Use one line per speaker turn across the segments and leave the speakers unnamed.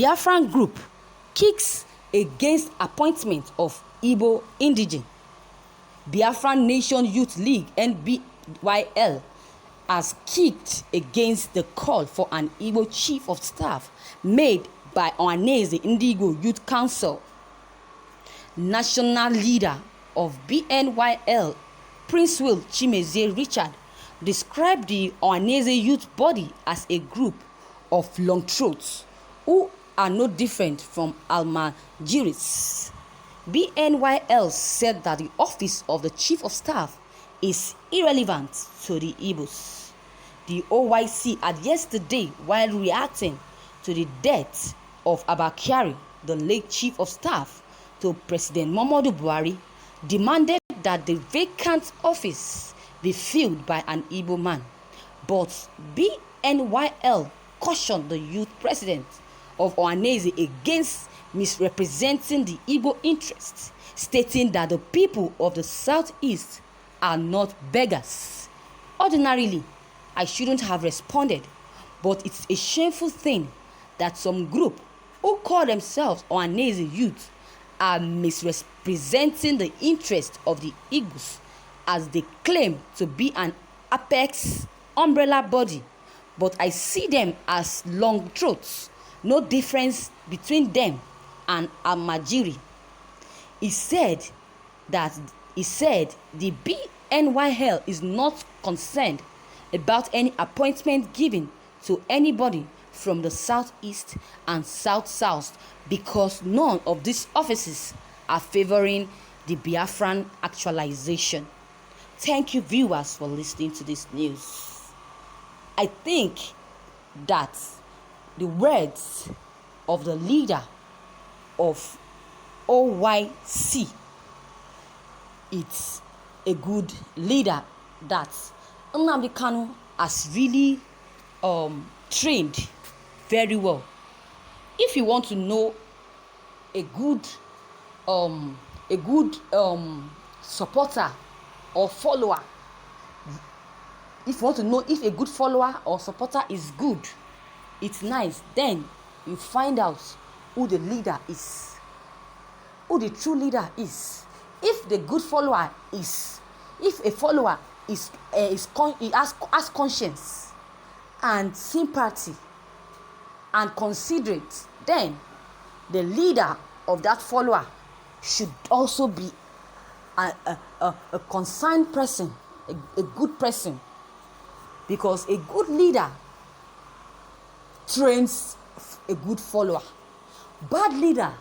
Biafran group kicks against appointment of Igbo indigene. Biafran Nation Youth League (NDIGBO) has kicked against the call for an Igbo chief of staff made by NDIGBO Youth Council. National leader of BNYL, Prince Will Chimezie Richard, described the Ohanaeze youth body as a group of long throats who are no different from Almajiris. BNYL said that the office of the chief of staff is irrelevant to the Igbos. The OYC had yesterday, while reacting to the death of Abakari, the late chief of staff to President Muhammadu Buhari, demanded that the vacant office be filled by an Igbo man. But BNYL cautioned the youth president of Ohanaeze against misrepresenting the Igbo interests, stating that the people of the southeast are not beggars. Ordinarily, I shouldn't have responded, but it's a shameful thing that some group who call themselves Ohanaeze youth are misrepresenting the interest of the Igbos as they claim to be an apex umbrella body, but I see them as long throats, no difference between them and Almajiri. He said the BNYL is not concerned about any appointment given to anybody from the southeast and south because none of these offices are favoring the Biafran actualization. Thank you, viewers, for listening to this news. I think that the words of the leader of OYC, it's a good leader that Nnamdi Kanu has really trained very well. If you want to know a good supporter or follower, if you want to know if a good follower or supporter is good, it's nice, then you find out who the leader is, who the true leader is. If the good follower is, if a follower he has conscience and sympathy and considerate, then the leader of that follower should also be a concerned person, a good person, because a good leader trains a good follower. Bad leader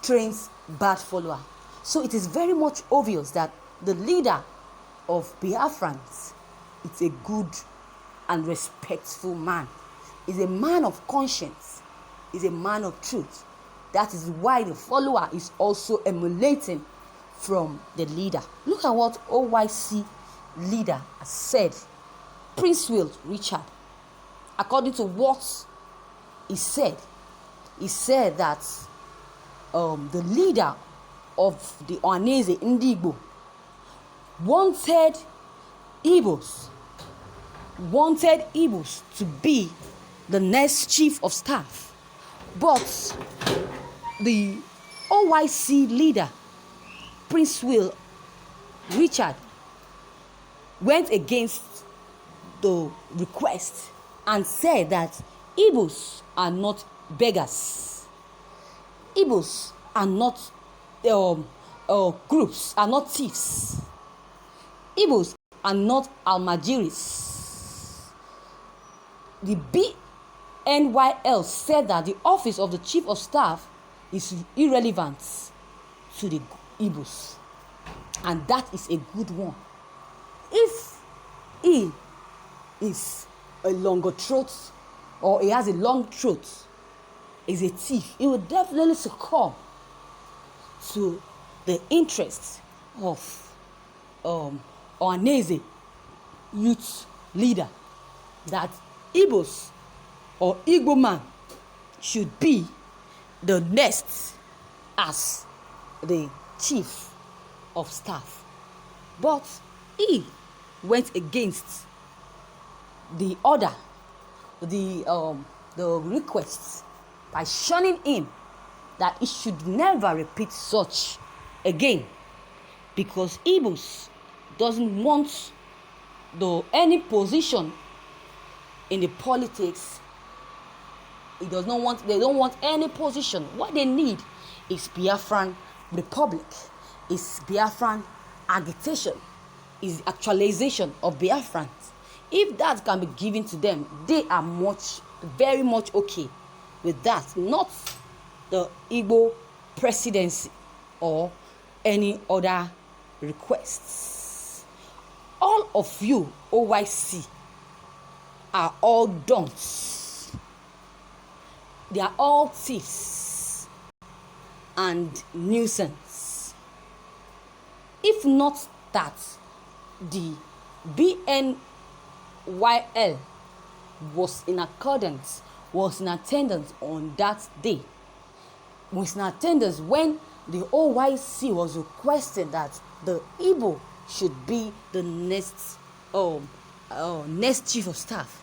trains bad follower. So it is very much obvious that the leader of Biafrans is a good and respectful man. Is a man of conscience. Is a man of truth. That is why the follower is also emulating from the leader. Look at what OYC leader has said. Prince Will Richard, according to what he said that the leader of the Ohanaeze NDIGBO wanted Igbos to be the next chief of staff, but the OYC leader, Prince Will Richard, went against the request and said that Igbos are not beggars. Igbos are not groups, are not thieves. Igbos are not Almajiris. The BNYL said that the office of the chief of staff is irrelevant to the Igbos, and that is a good one. If he is a longer throat, or he has a long throat, is a thief, he will definitely succumb to the interests of Ohanaeze youth leader, that Igbos or Igbo man should be the next as the chief of staff. But he went against the order, the requests by shunning him, that he should never repeat such again, because Igbos doesn't want any position in the politics. They don't want any position. What they need is Biafran Republic, is Biafran agitation, is actualization of Biafrans. If that can be given to them, they are very much okay with that, not the Igbo presidency or any other requests. All of you OYC are all donks. They are all thieves and nuisance. If not that the BNYL was in attendance on that day, was in attendance when the OYC was requested that the Igbo should be the next chief of staff,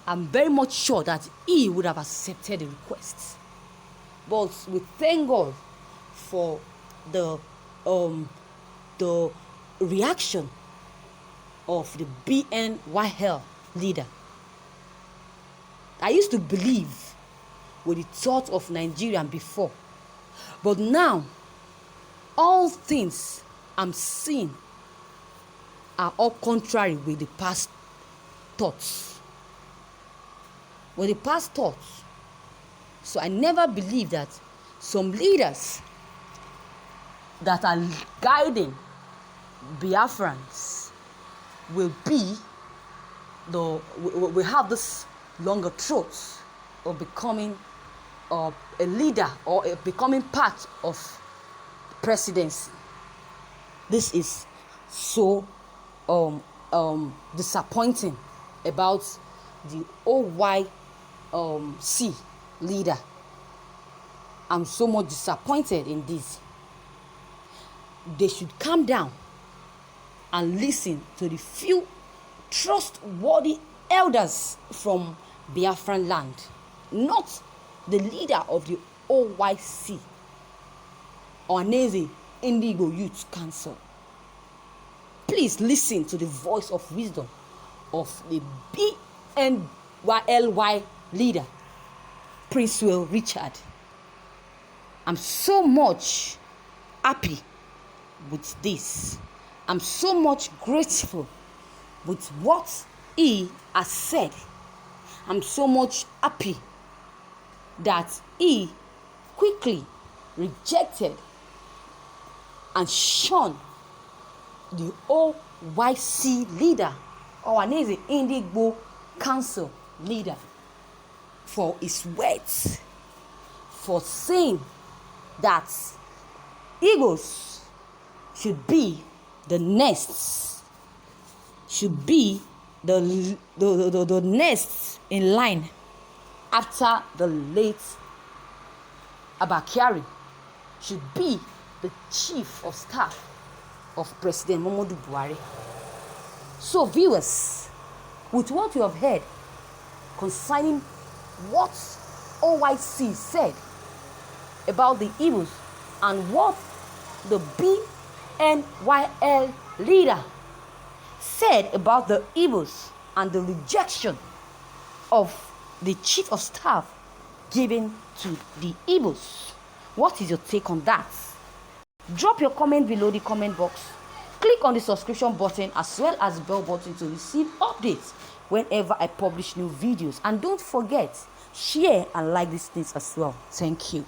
I'm very much sure that he would have accepted the request. But we thank God for the reaction of the BNYL leader. I used to believe with the thought of Nigerian before, but now all things I'm seeing are all contrary with the past thoughts. So I never believed that some leaders that are guiding Biafrans will have this longer throat of becoming a leader or becoming part of presidency. This is so disappointing about the OYC leader. I'm so much disappointed in this. They should calm down and listen to the few trustworthy elders from Biafran land, not the leader of the OYC, NDIGBO Youth Council. Please listen to the voice of wisdom of the BNYLY leader, Prince Will Richard. I'm so much happy with this. I'm so much grateful with what he has said. I'm so much happy that he quickly rejected and shunned the OYC leader, or NDIGBO Council leader, for his words, for saying that Igbos should be the next, the next in line after the late Abakari, should be the chief of staff of President Muhammadu Buhari. So viewers, with what you have heard concerning what OYC said about the Igbos and what the BNYL leader said about the Igbos and the rejection of the chief of staff given to the Igbos, what is your take on that? Drop your comment below the comment box. Click on the subscription button as well as the bell button to receive updates whenever I publish new videos. And don't forget, share and like these things as well. Thank you.